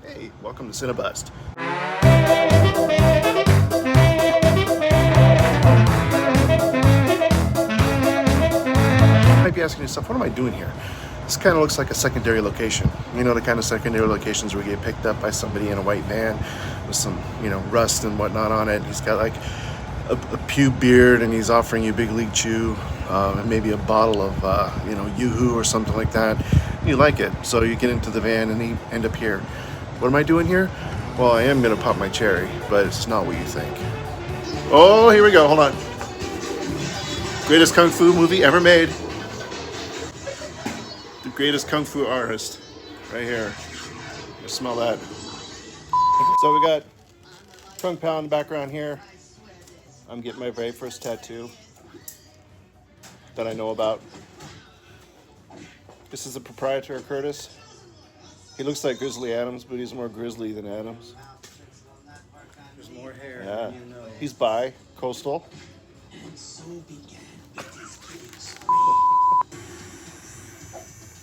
Hey, welcome to Cinebuzzed. You might be asking yourself, what am I doing here? This kind of looks like a secondary location. You know, the kind of secondary locations where you get picked up by somebody in a white van with some, rust and whatnot on it. He's got like a pube beard and he's offering you Big League Chew and maybe a bottle of, Yoo-Hoo or something like that. You like it, so you get into the van and you end up here. What am I doing here? Well, I am going to pop my cherry, but it's not what you think. Oh, here we go. Hold on. Greatest Kung Fu movie ever made. The greatest Kung Fu artist. Right here. You smell that. So we got Kung Pow in the background here. I'm getting my very first tattoo that I know about. This is the proprietor, Kurtis. He looks like Grizzly Adams, but he's more grizzly than Adams. There's more hair Yeah. than you know. He's bi, coastal.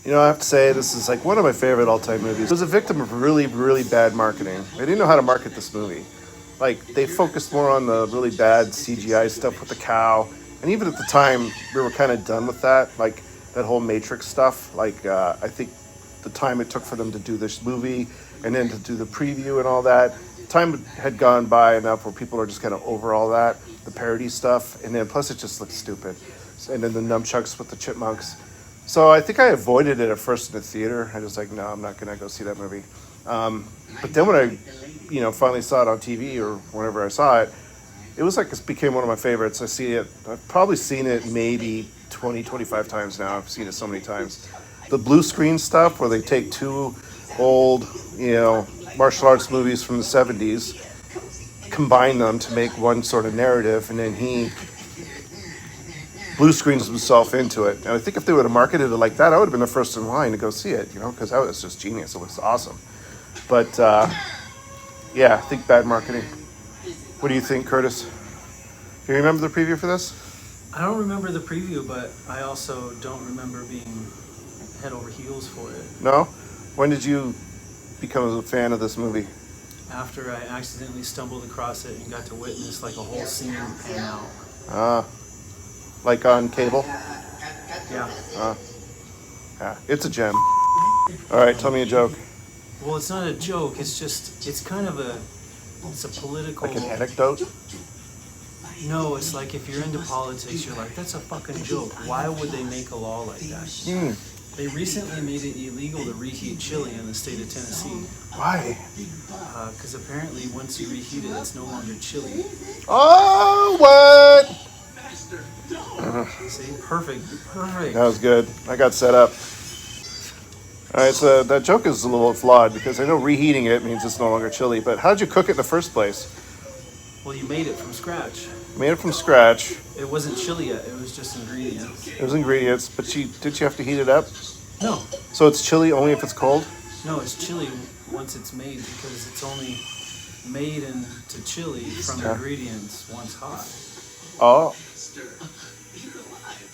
I have to say, this is like one of my favorite all-time movies. It was a victim of really, really bad marketing. They didn't know how to market this movie. Like, they focused more on the really bad CGI stuff with the cow. And even at the time, we were kind of done with that. Like, that whole Matrix stuff. Like, I think the time it took for them to do this movie and then to do the preview and all that, time had gone by enough where people are just kind of over all that, the parody stuff, and then plus it just looks stupid. And then the nunchucks with the chipmunks. So I think I avoided it at first in the theater. I was like, no, I'm not gonna go see that movie. But then when I, finally saw it on TV or whenever I saw it, it was like it became one of my favorites. I've probably seen it maybe 20, 25 times now. I've seen it so many times. The blue screen stuff where they take two old, martial arts movies from the 70s, combine them to make one sort of narrative, and then he blue screens himself into it. And I think if they would have marketed it like that, I would have been the first in line to go see it, because that was just genius. It looks awesome. But, I think bad marketing. What do you think, Kurtis? Do you remember the preview for this? I don't remember the preview, but I also don't remember being head over heels for it. No? When did you become a fan of this movie? After I accidentally stumbled across it and got to witness like a whole scene pan out. Like on cable? Yeah. Yeah, it's a gem. All right, tell me a joke. Well, it's not a joke. It's kind of it's a political. Like an anecdote? No, it's like if you're into politics, you're like, that's a fucking joke. Why would they make a law like that? They recently made it illegal to reheat chili in the state of Tennessee. Why? Because apparently once you reheat it, it's no longer chili. Oh, what? See? Perfect. That was good. I got set up. All right, so that joke is a little flawed because I know reheating it means it's no longer chili, but how'd you cook it in the first place? Well, you made it from scratch. Made it from scratch. It wasn't chili yet. It was just ingredients. It was ingredients, but did you have to heat it up? No. So it's chili only if it's cold? No, it's chili once it's made because it's only made into chili from ingredients once hot. Oh.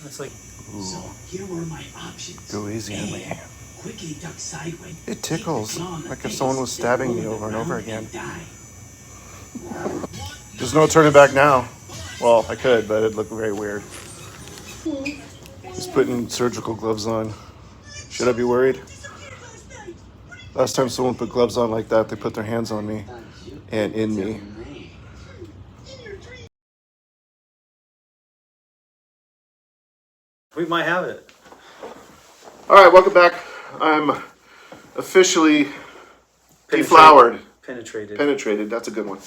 It's like. Ooh. So here were my options. Go easy on me. Quickly duck sideways. It tickles, like if someone was stabbing me over and over again. There's no turning back now. Well, I could, but it'd look very weird. He's putting surgical gloves on. Should I be worried? Last time someone put gloves on like that, they put their hands on me and in me. We might have it. All right, welcome back. I'm officially deflowered. Penetrated. That's a good one.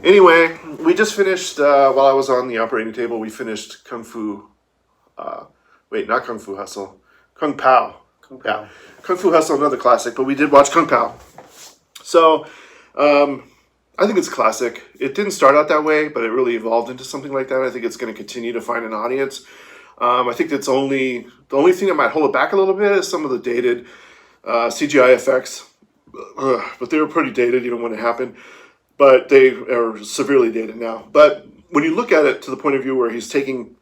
Anyway, we just finished, while I was on the operating table, we finished Kung Fu, not Kung Fu Hustle, Kung Pow. Yeah. Kung Fu Hustle, another classic, but we did watch Kung Pow. So, I think it's a classic. It didn't start out that way, but it really evolved into something like that. I think it's going to continue to find an audience. I think the only thing that might hold it back a little bit is some of the dated CGI effects. But they were pretty dated, when it happened. But they are severely dated now. But when you look at it to the point of view where he's taking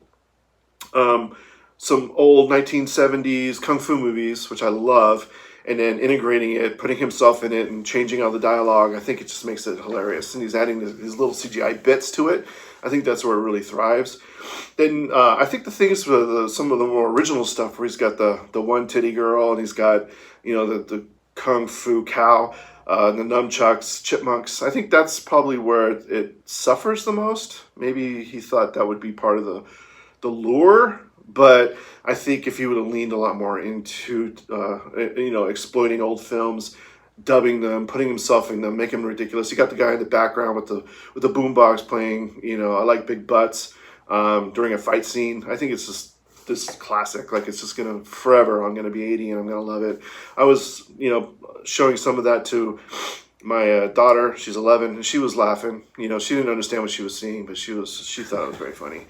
some old 1970s Kung Fu movies, which I love, and then integrating it, putting himself in it, and changing all the dialogue. I think it just makes it hilarious. And he's adding his little CGI bits to it. I think that's where it really thrives. Then I think the things for some of the more original stuff, where he's got the one titty girl, and he's got the Kung Fu cow, the nunchucks, chipmunks. I think that's probably where it suffers the most. Maybe he thought that would be part of the lure. But I think if he would have leaned a lot more into, exploiting old films, dubbing them, putting himself in them, making them ridiculous. You got the guy in the background with the boombox playing, I Like Big Butts, during a fight scene. I think it's just this classic. Like, it's just gonna forever. I'm gonna be 80 and I'm gonna love it. I was, showing some of that to my daughter. She's 11, and she was laughing. She didn't understand what she was seeing, but she thought it was very funny.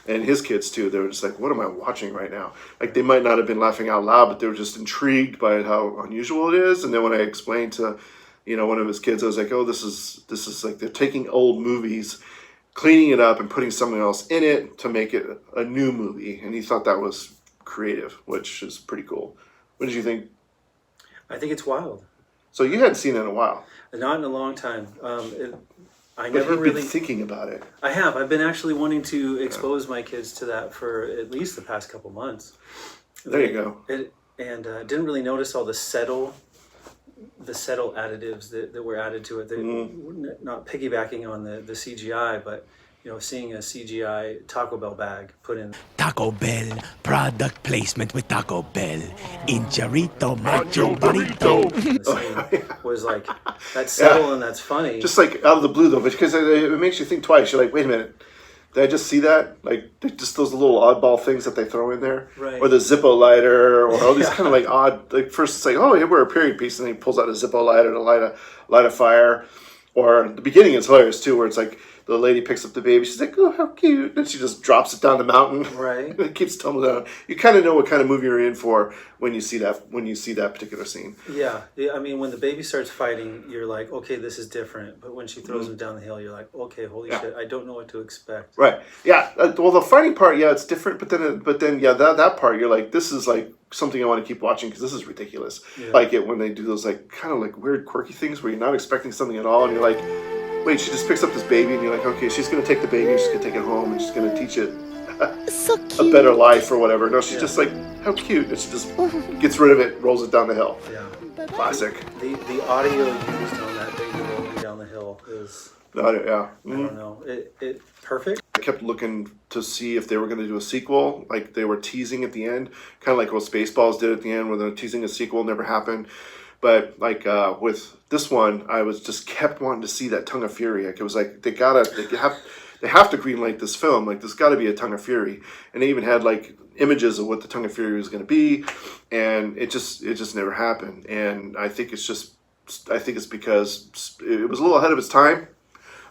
And his kids too, they were just like, what am I watching right now? Like, they might not have been laughing out loud, but they were just intrigued by how unusual it is. And then when I explained to, one of his kids, I was like, oh, this is like they're taking old movies, cleaning it up and putting something else in it to make it a new movie. And he thought that was creative, which is pretty cool. What did you think? I think it's wild. So you hadn't seen it in a while. Not in a long time. I But never you've really been thinking about it. I have. I've been actually wanting to expose my kids to that for at least the past couple months. There you go. Didn't really notice all the settle additives that were added to it. Not piggybacking on the CGI, but seeing a CGI Taco Bell bag put in. Taco Bell, product placement with Taco Bell. Incharito, macho burrito. The scene was like, that's subtle and that's funny. Just like out of the blue though, because it makes you think twice. You're like, wait a minute, did I just see that? Like, just those little oddball things that they throw in there, right? Or the Zippo lighter, or all these kind of like odd. Like, first it's like, oh, yeah, we're a period piece, and then he pulls out a Zippo lighter to light a fire. Or the beginning is hilarious too, where it's like the lady picks up the baby. She's like, "Oh, how cute!" And she just drops it down the mountain. Right. And it keeps tumbling down. You kind of know what kind of movie you're in for when you see that particular scene. Yeah. I mean, when the baby starts fighting, you're like, okay, this is different. But when she throws him down the hill, you're like, okay, holy shit, I don't know what to expect. Right. Yeah. Well, the fighting part, yeah, it's different. But then, that part, you're like, this is like something I want to keep watching because this is ridiculous. Yeah. Like it when they do those like kind of like weird, quirky things where you're not expecting something at all, and you're like, wait, she just picks up this baby, and you're like, okay, she's going to take the baby, she's going to take it home, and she's going to teach it a better life or whatever. No, she's just like, how cute. And she just gets rid of it, rolls it down the hill. Yeah. Classic. The audio used on that baby rolling down the hill is... The audio, yeah. I don't know. It perfect. I kept looking to see if they were going to do a sequel. Like, they were teasing at the end, kind of like what Spaceballs did at the end, where they're teasing a sequel, never happened. But like with this one, I was just kept wanting to see that Tongue of Fury. Like, it was like they have to greenlight this film. Like, there's got to be a Tongue of Fury, and they even had like images of what the Tongue of Fury was going to be, and it just never happened. And I think it's because it was a little ahead of its time.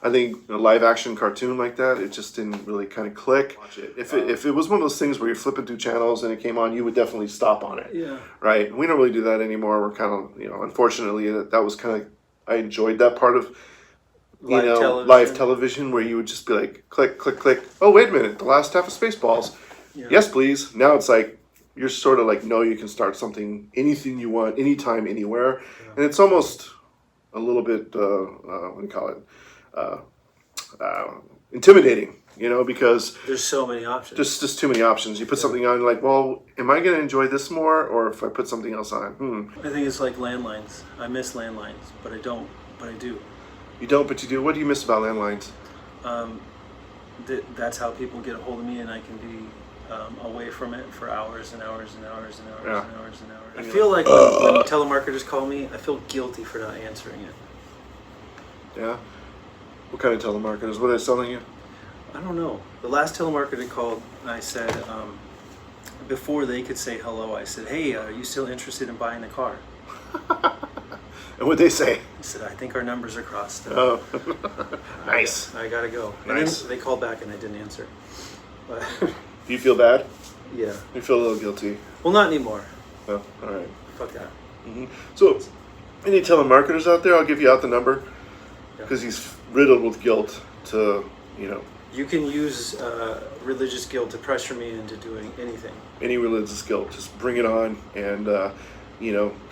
I think a live action cartoon like that, it just didn't really kind of click. If it was one of those things where you're flipping through channels and it came on, you would definitely stop on it. Yeah. Right. We don't really do that anymore. We're kind of, unfortunately, that was kind of, I enjoyed that part of, live television where you would just be like, click, click, click. Oh, wait a minute. The last half of Spaceballs. Yeah. Yes, please. Now it's like, you're sort of like, no, you can start something, anything you want, anytime, anywhere. Yeah. And it's almost a little bit, what do you call it? Intimidating, because there's so many options. Just too many options. You put something on, like, well, am I going to enjoy this more, or if I put something else on? I think it's like landlines. I miss landlines, but I don't. But I do. You don't, but you do. What do you miss about landlines? That's how people get a hold of me, and I can be away from it for hours and hours and hours and hours and hours and hours. I feel like when telemarketers call me, I feel guilty for not answering it. Yeah. What kind of telemarketers? What are they selling you? I don't know. The last telemarketer called, I said, before they could say hello, I said, hey, are you still interested in buying a car? And what'd they say? I said, I think our numbers are crossed. Oh, nice. I gotta go. Nice. And then they called back and I didn't answer. But do you feel bad? Yeah. You feel a little guilty? Well, not anymore. Oh, all right. Fuck that. Mm-hmm. So, any telemarketers out there, I'll give you out the number. Because he's riddled with guilt to, You can use religious guilt to pressure me into doing anything. Any religious guilt. Just bring it on. And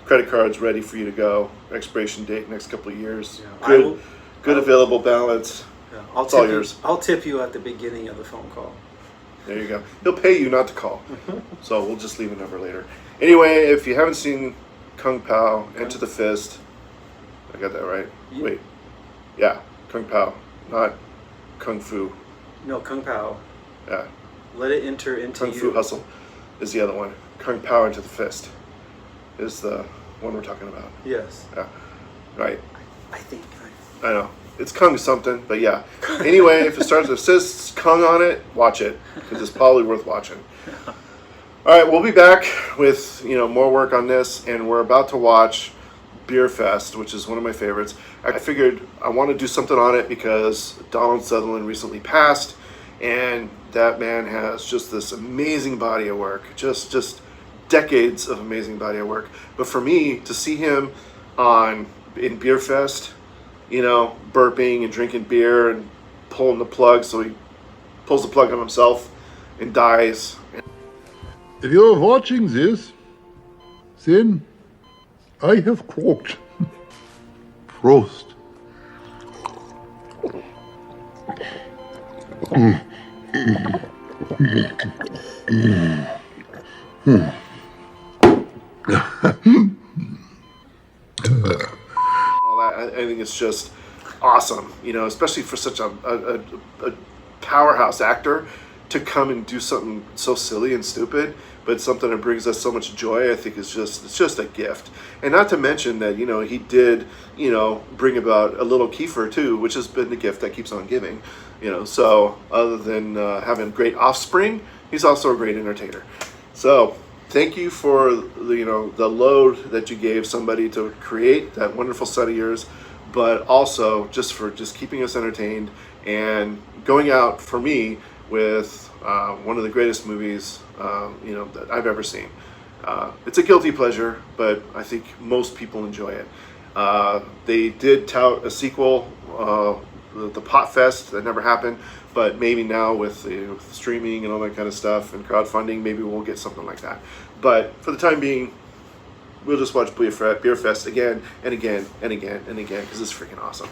credit cards ready for you to go. Expiration date next couple of years. Yeah, Good available balance. Yeah, It's all yours. I'll tip you at the beginning of the phone call. There you go. He'll pay you not to call. So we'll just leave a number later. Anyway, if you haven't seen Kung Pow, Enter the Fist. I got that right? Yeah. Wait. Yeah, Kung Pow, not Kung Fu. No, Kung Pow. Yeah, Let it enter into Kung you. Fu Hustle is the other one. Kung Pow, Enter the Fist is the one we're talking about. Yes. Yeah, right. I think. I know. It's Kung something, but yeah. Anyway, if it starts with says Kung on it, watch it because it's probably worth watching. All right, we'll be back with more work on this, and we're about to watch Beerfest, which is one of my favorites. I figured I want to do something on it because Donald Sutherland recently passed, and that man has just this amazing body of work, just decades of amazing body of work. But for me to see him in Beerfest, burping and drinking beer and pulling the plug, so he pulls the plug on himself and dies. If you're watching this, then I have croaked. Prost. All that, I think it's just awesome, especially for such a powerhouse actor to come and do something so silly and stupid, but something that brings us so much joy. I think it's just a gift. And not to mention that he did bring about a little Kiefer too, which has been the gift that keeps on giving. So other than having great offspring, he's also a great entertainer. So thank you for the load that you gave somebody to create that wonderful set of yours, but also just for keeping us entertained and going out for me with one of the greatest movies that I've ever seen. It's a guilty pleasure, but I think most people enjoy it. They did tout a sequel, the Pot Fest, that never happened, but maybe now with streaming and all that kind of stuff and crowdfunding, maybe we'll get something like that. But for the time being, we'll just watch Beerfest again and again and again and again because it's freaking awesome.